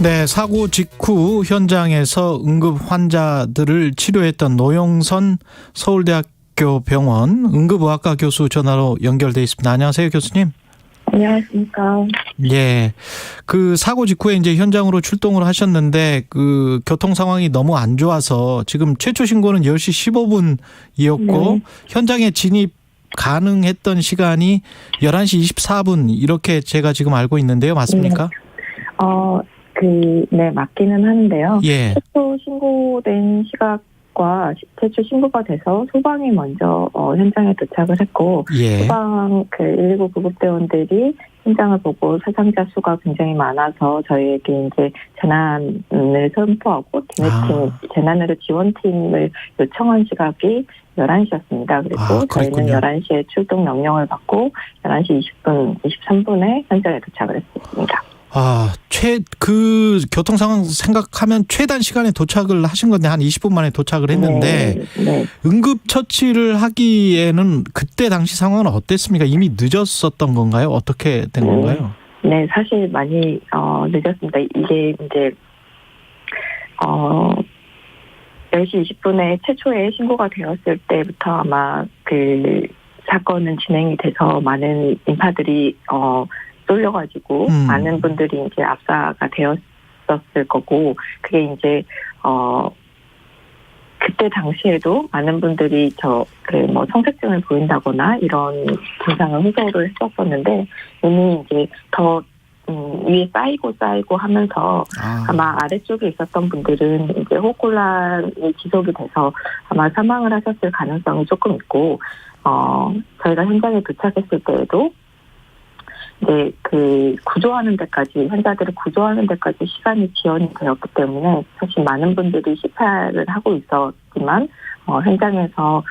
네, 사고 직후 현장에서 응급 환자들을 치료했던 노영선 서울대학교 병원 응급의학과 교수 전화로 연결돼 있습니다. 안녕하세요, 교수님. 안녕하십니까. 예. 그 사고 직후에 이제 현장으로 출동을 하셨는데 그 교통 상황이 너무 안 좋아서 지금 최초 신고는 10시 15분이었고 네. 현장에 진입 가능했던 시간이 11시 24분 이렇게 제가 지금 알고 있는데요. 맞습니까? 네, 맞기는 하는데요. 예. 최초 신고된 시각과 최초 신고가 돼서 소방이 먼저 현장에 도착을 했고, 예. 소방 119 구급대원들이 현장을 보고 사상자 수가 굉장히 많아서 저희에게 이제 재난을 선포하고 재난으로 지원팀을 요청한 시각이 11시였습니다. 그리고 저희는 11시에 출동 명령을 받고 11시 20분, 23분에 현장에 도착을 했습니다. 그 교통 상황 생각하면 최단 시간에 도착을 하신 건데 한 20분 만에 도착을 했는데 네. 응급 처치를 하기에는 그때 당시 상황은 어땠습니까? 이미 늦었었던 건가요? 어떻게 된 건가요? 네, 사실 많이 늦었습니다. 이게 이제 10시 20분에 최초에 신고가 되었을 때부터 아마 그 사건은 진행이 돼서 많은 인파들이 쏠려가지고 많은 분들이 이제 압사가 되었었을 거고, 그게 이제 그때 당시에도 많은 분들이 청색증을 보인다거나 이런 증상을 호소를 했었었는데, 이미 이제 더 위에 쌓이고 하면서 아마 아래쪽에 있었던 분들은 이제 호흡곤란이 지속이 돼서 아마 사망을 하셨을 가능성이 조금 있고, 저희가 현장에 도착했을 때에도 이제 구조하는 데까지, 환자들을 구조하는 데까지 시간이 지연이 되었기 때문에 사실 많은 분들이 시찰을 하고 있었지만 현장에서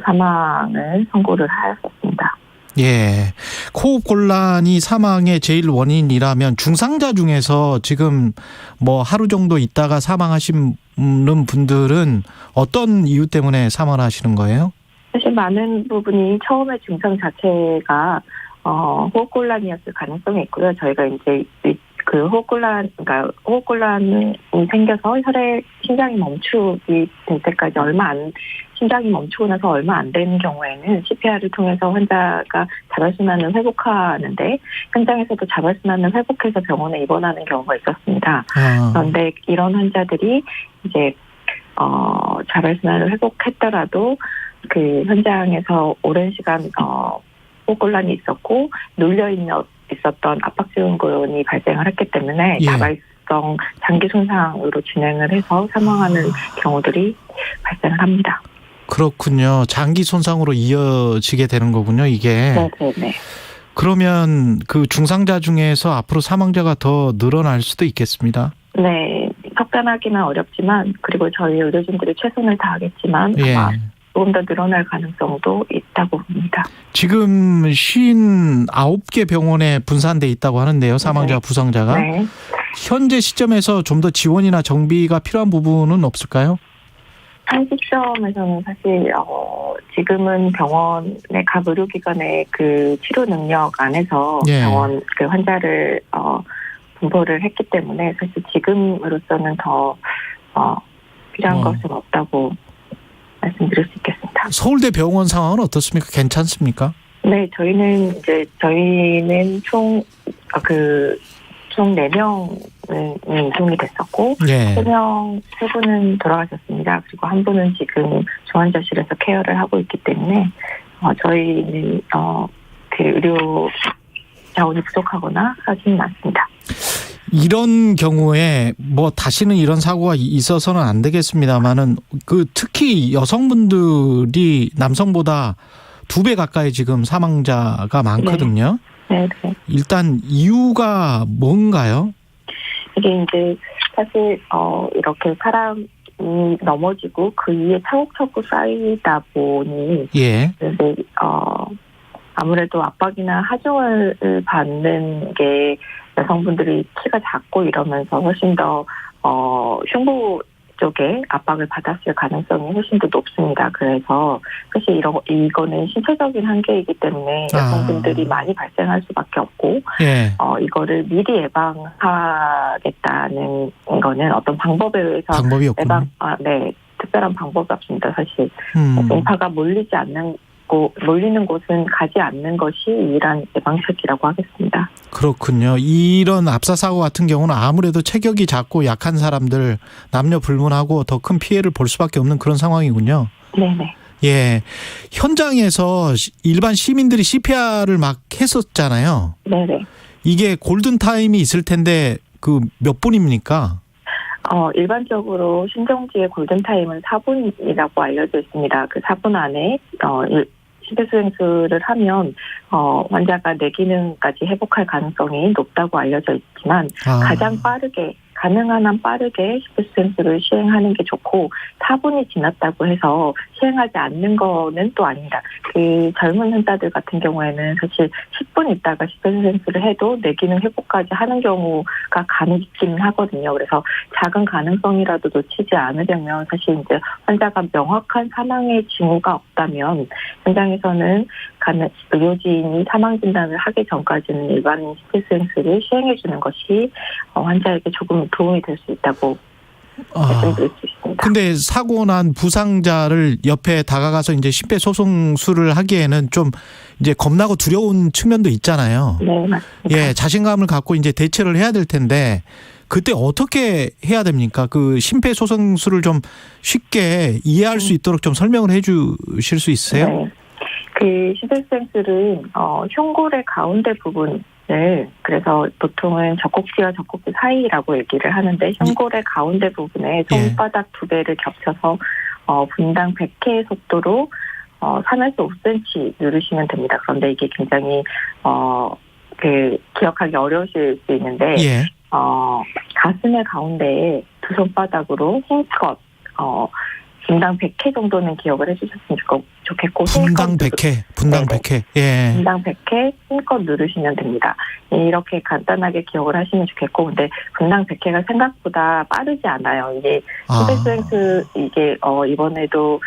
사망을 선고를 하였었습니다. 예. 호흡 곤란이 사망의 제일 원인이라면 중상자 중에서 지금 뭐 하루 정도 있다가 사망하시는 분들은 어떤 이유 때문에 사망을 하시는 거예요? 사실 많은 부분이 처음에 증상 자체가 호흡곤란이었을 가능성이 있고요. 저희가 이제 호흡곤란이 생겨서 심장이 멈추기 될 때까지 심장이 멈추고 나서 얼마 안 되는 경우에는 CPR을 통해서 환자가 자발순환을 회복하는데, 현장에서도 자발순환을 회복해서 병원에 입원하는 경우가 있었습니다. 그런데 이런 환자들이 이제 자발순환을 회복했더라도 그 현장에서 오랜 시간 호흡곤란이 있었고 눌려 있었던 압박증후군이 발생을 했기 때문에 자발성 장기 손상으로 진행을 해서 사망하는 경우들이 발생을 합니다. 그렇군요. 장기 손상으로 이어지게 되는 거군요, 이게. 네. 그러면 그 중상자 중에서 앞으로 사망자가 더 늘어날 수도 있겠습니다. 네. 석단하기는 어렵지만, 그리고 저희 의료진들이 최선을 다하겠지만 아마 조금 더 늘어날 가능성도 있다고 봅니다. 지금 59개 병원에 분산돼 있다고 하는데요. 사망자, 부상자가. 네. 현재 시점에서 좀 더 지원이나 정비가 필요한 부분은 없을까요? 한 시점에서는 사실 지금은 병원의 각 의료기관의 그 치료 능력 안에서 병원 환자를 분포를 했기 때문에 사실 지금으로서는 더 필요한 것은 없다고 말씀드릴 수 있겠습니다. 서울대 병원 상황은 어떻습니까? 괜찮습니까? 네, 저희는 총 4명은 이송이 됐었고, 3분은 돌아가셨습니다. 그리고 한 분은 지금 중환자실에서 케어를 하고 있기 때문에, 저희는 의료 자원이 부족하거나 하지는 않습니다. 이런 경우에 뭐 다시는 이런 사고가 있어서는 안 되겠습니다만은 특히 여성분들이 남성보다 2배 가까이 지금 사망자가 많거든요. 네. 일단 이유가 뭔가요? 이게 이제 사실 이렇게 사람이 넘어지고 그 위에 차곡차곡 쌓이다 보니 아무래도 압박이나 하중을 받는 게 여성분들이 키가 작고 이러면서 훨씬 더 흉부 쪽에 압박을 받았을 가능성이 훨씬 더 높습니다. 그래서 사실 이거는 신체적인 한계이기 때문에 여성분들이 많이 발생할 수밖에 없고 예. 이거를 미리 예방하겠다는 거는 어떤 방법에 의해서 방법이 없군요. 네, 특별한 방법이 없습니다. 사실 인파가 몰리는 곳은 가지 않는 것이 유일한 예방책이라고 하겠습니다. 그렇군요. 이런 압사사고 같은 경우는 아무래도 체격이 작고 약한 사람들 남녀 불문하고 더 큰 피해를 볼 수밖에 없는 그런 상황이군요. 네네. 예, 현장에서 일반 시민들이 CPR을 막 했었잖아요. 네네. 이게 골든타임이 있을 텐데 그 몇 분입니까? 일반적으로 신정지의 골든타임은 4분이라고 알려져 있습니다. 그 4분 안에 심폐소생술을 하면 환자가 뇌기능까지 회복할 가능성이 높다고 알려져 있지만 가장 가능한 한 빠르게 심폐소생술을 시행하는 게 좋고 4분이 지났다고 해서 시행하지 않는 거는 또 아닙니다. 그 젊은 환자들 같은 경우에는 사실 10분 있다가 심폐소생술을 해도 뇌기능 회복까지 하는 경우가 간혹 있긴 하거든요. 그래서 작은 가능성이라도 놓치지 않으려면 사실 이제 환자가 명확한 사망의 징후가 없다면 현장에서는 의료진이 사망 진단을 하기 전까지는 일반 심폐소생술을 시행해 주는 것이 환자에게 조금 도움이 될 수 있다고 말씀드릴 수 있습니다. 근데 사고 난 부상자를 옆에 다가가서 이제 심폐소생술을 하기에는 좀 이제 겁나고 두려운 측면도 있잖아요. 네, 맞습니다. 예, 자신감을 갖고 이제 대처를 해야 될 텐데 그때 어떻게 해야 됩니까? 그 심폐소생술을 좀 쉽게 이해할 수 있도록 좀 설명을 해 주실 수 있으세요? 네. 그 심폐소생술은 흉골의 가운데 부분 그래서 보통은 젖꼭지와 젖꼭지 사이라고 얘기를 하는데 흉골의 가운데 부분에 손바닥 2개를 겹쳐서 분당 100회 속도로 3에서 5cm 누르시면 됩니다. 그런데 이게 굉장히 기억하기 어려우실 수 있는데 가슴의 가운데에 두 손바닥으로 힘껏 분당 100회 정도는 기억을 해주셨으면 좋겠고 분당 100회. 예. 분당 100회 힘껏 누르시면 됩니다. 이렇게 간단하게 기억을 하시면 좋겠고 근데 분당 100회가 생각보다 빠르지 않아요. 이게 심폐소생술 이게 이번에도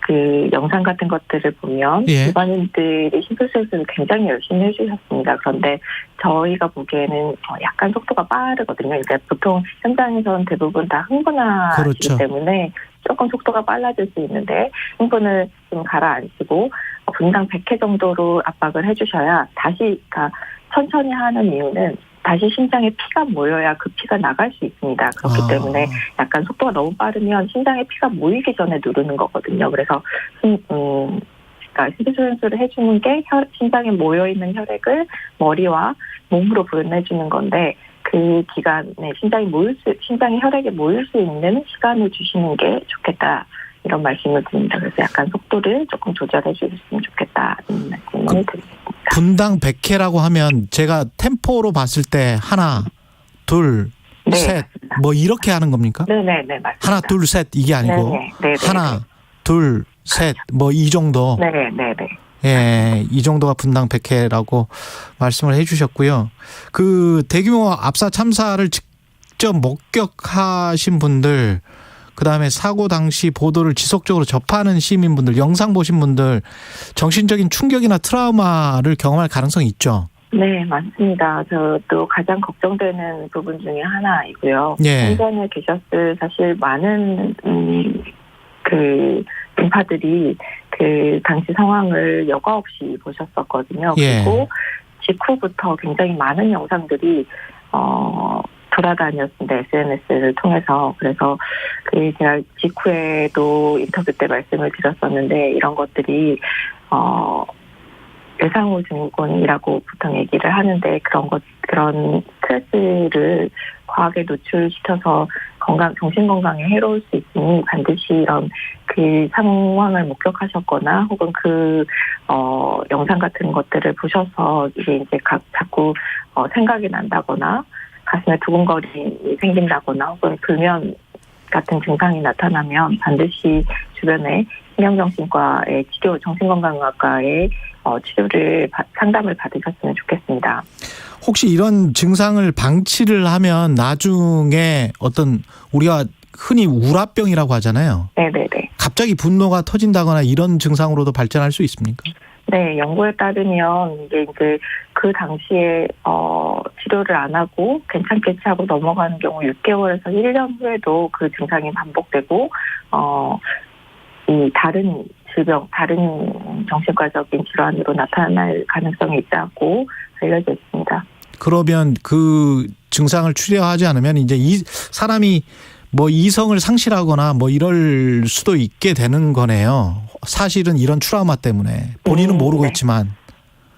그 영상 같은 것들을 보면 일반인들이 심폐소생술을 굉장히 열심히 해주셨습니다. 그런데 저희가 보기에는 약간 속도가 빠르거든요. 이제 보통 현장에서는 대부분 다 흥분하시기 때문에 조금 속도가 빨라질 수 있는데 흥분을 좀 가라앉히고 분당 100회 정도로 압박을 해주셔야 다시 천천히 하는 이유는 다시 심장에 피가 모여야 그 피가 나갈 수 있습니다. 그렇기 때문에 약간 속도가 너무 빠르면 심장에 피가 모이기 전에 누르는 거거든요. 그래서 심폐소생술을 해주는 게 심장에 모여있는 혈액을 머리와 몸으로 보내주는 건데 그 기간에 심장에 혈액이 모일 수 있는 시간을 주시는 게 좋겠다. 이런 말씀을 드립니다. 그래서 약간 속도를 조금 조절해 주셨으면 좋겠다는 말씀을 드리겠습니다. 분당 100회라고 하면 제가 템포로 봤을 때 하나, 둘, 셋, 뭐 이렇게 하는 겁니까? 네네네, 맞습니다. 하나, 둘, 셋 이게 아니고 하나, 둘, 셋, 뭐 이 정도. 네네네. 예, 이 정도가 분당 100회라고 말씀을 해 주셨고요. 그 대규모 압사 참사를 직접 목격하신 분들, 그다음에 사고 당시 보도를 지속적으로 접하는 시민분들, 영상 보신 분들 정신적인 충격이나 트라우마를 경험할 가능성이 있죠. 네, 맞습니다. 저도 가장 걱정되는 부분 중에 하나이고요. 현장에 계셨을 사실 많은 그 인파들이 그 당시 상황을 여과 없이 보셨었거든요. 그리고 직후부터 굉장히 많은 영상들이 돌아다녔습니다. SNS를 통해서. 그래서 제가 직후에도 인터뷰 때 말씀을 드렸었는데 이런 것들이 외상후 증후군이라고 보통 얘기를 하는데 그런 스트레스를 과하게 노출시켜서 정신 건강에 해로울 수 있으니 반드시 이런 그 상황을 목격하셨거나 혹은 영상 같은 것들을 보셔서 이제 자꾸 생각이 난다거나 가슴에 두근거림이 생긴다거나 혹은 불면 같은 증상이 나타나면 반드시 주변에 신경정신과의 정신건강의학과의 상담을 받으셨으면 좋겠습니다. 혹시 이런 증상을 방치를 하면 나중에 어떤 우리가 흔히 우라병이라고 하잖아요. 네네네. 갑자기 분노가 터진다거나 이런 증상으로도 발전할 수 있습니까? 네, 연구에 따르면 이게 이제 그 당시에 치료를 안 하고 괜찮겠지 하고 넘어가는 경우 6개월에서 1년 후에도 그 증상이 반복되고 이 다른 질병, 다른 정신과적인 질환으로 나타날 가능성이 있다고 알려져 있습니다. 그러면 그 증상을 치료하지 않으면 이제 이 사람이 뭐 이성을 상실하거나 뭐 이럴 수도 있게 되는 거네요. 사실은 이런 트라우마 때문에 본인은 모르고 네. 있지만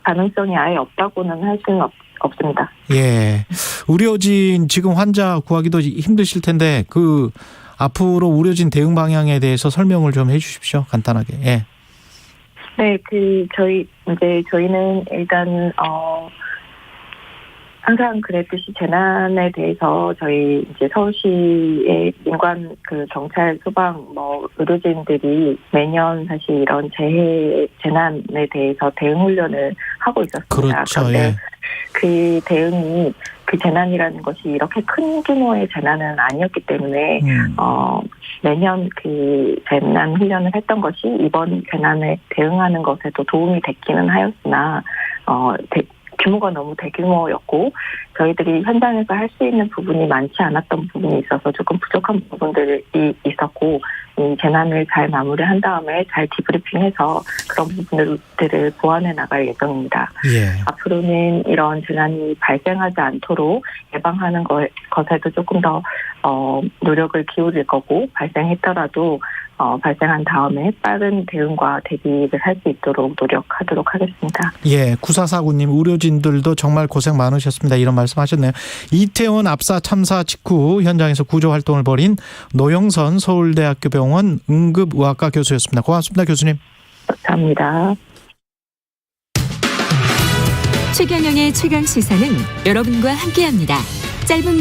가능성이 아예 없다고는 할 수는 없습니다. 예. 의료진 지금 환자 구하기도 힘드실 텐데 그 앞으로 의료진 대응 방향에 대해서 설명을 좀 해 주십시오. 간단하게. 예. 네, 저희는 일단 항상 그랬듯이 재난에 대해서 저희 이제 서울시의 민관 그 경찰, 소방, 의료진들이 매년 사실 이런 재난에 대해서 대응 훈련을 하고 있었습니다. 그렇죠. 그런데 예. 그 대응이 그 재난이라는 것이 이렇게 큰 규모의 재난은 아니었기 때문에 매년 그 재난 훈련을 했던 것이 이번 재난에 대응하는 것에도 도움이 됐기는 하였으나 규모가 너무 대규모였고 저희들이 현장에서 할 수 있는 부분이 많지 않았던 부분이 있어서 조금 부족한 부분들이 있었고 이 재난을 잘 마무리한 다음에 잘 디브리핑해서 그런 부분들을 보완해 나갈 예정입니다. 예. 앞으로는 이런 재난이 발생하지 않도록 예방하는 것에도 조금 더 노력을 기울일 거고 발생했더라도 발생한 다음에 빠른 대응과 대비를 할 수 있도록 노력하도록 하겠습니다. 예, 9449님 의료진들도 정말 고생 많으셨습니다. 이런 말씀하셨네요. 이태원 압사 참사 직후 현장에서 구조 활동을 벌인 노영선 서울대학교 병원 응급의학과 교수였습니다. 고맙습니다, 교수님. 감사합니다. 최경영의 최강 시사는 여러분과 함께합니다. 짧은